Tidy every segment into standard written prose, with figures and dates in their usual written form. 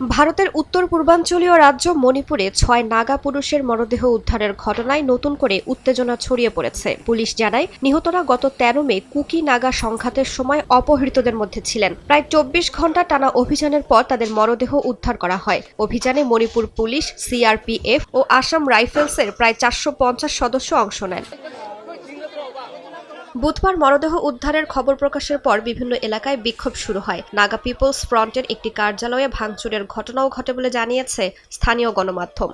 ভারতের উত্তর পূর্বাঞ্চলীয় রাজ্য মণিপুরে ৬ নাগা পুরুষের মরদেহ উদ্ধারের ঘটনায় নতুন করে উত্তেজনা ছড়িয়ে পড়েছে। পুলিশ জানায়, নিহতরা গত ১৩ মে কুকি নাগা সংঘাতের সময় অপহৃতদের মধ্যে ছিলেন। প্রায় ২৪ ঘণ্টা টানা অভিযানের পর তাদের মরদেহ উদ্ধার করা হয়। অভিযানে মণিপুর পুলিশ, সিআরপিএফ ও আসাম রাইফেলসের প্রায় ৪৫০ সদস্য অংশ নেন। বুধবার মরদেহ উদ্ধারের খবর প্রকাশের পর বিভিন্ন এলাকায় বিক্ষোভ শুরু হয়। নাগা পিপলস ফ্রন্টের একটি কার্যালয়ে ভাঙচুরের ঘটনাও ঘটে বলে জানিয়েছে স্থানীয় গণমাধ্যম।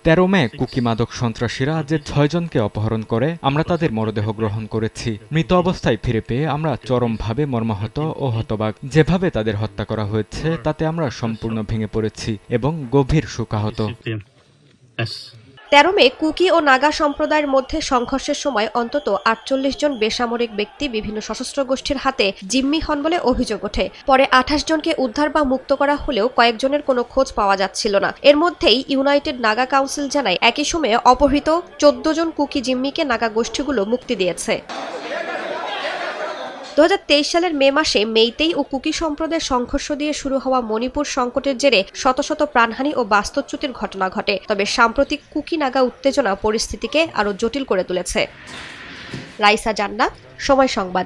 ১৩ মে কুকি মাদক সন্ত্রাসীরা যে ৬ জনকে অপহরণ করে আমরা তাদের মরদেহ গ্রহণ করেছি। মৃত অবস্থায় ফিরে পেয়ে আমরা চরমভাবে মর্মাহত ও হতবাক। যেভাবে তাদের হত্যা করা হয়েছে তাতে আমরা সম্পূর্ণ ভেঙে পড়েছি এবং গভীর শোকাহত। ১৩ মে কুকি ও নাগা সম্প্রদায়ের মধ্যে সংঘর্ষের সময় অন্তত ৪৮ জন বেসামরিক ব্যক্তি বিভিন্ন সশস্ত্র গোষ্ঠীর হাতে জিম্মি হন বলে অভিযোগ ওঠে। পরে ২৮ জনকে উদ্ধার বা মুক্ত করা হলেও কয়েকজনের কোনো খোঁজ পাওয়া যাচ্ছিল না। এর মধ্যেই ইউনাইটেড নাগা কাউন্সিল জানায়, একই সময়ে অপহৃত ১৪ জন কুকি জিম্মিকে নাগা গোষ্ঠীগুলো মুক্তি দিয়েছে। ২০২৩ সালের মে মাসে মেইতেই ও কুকি সম্প্রদায়ের সংঘর্ষ দিয়ে শুরু হওয়া মণিপুর সংকটের জেরে শত শত প্রাণহানি ও বাস্তুচ্যুতির ঘটনা ঘটে। তবে সাম্প্রতিক কুকি নাগা উত্তেজনা পরিস্থিতিকে আরও জটিল করে তুলেছে। রাইসা জান্নাত, সময় সংবাদ।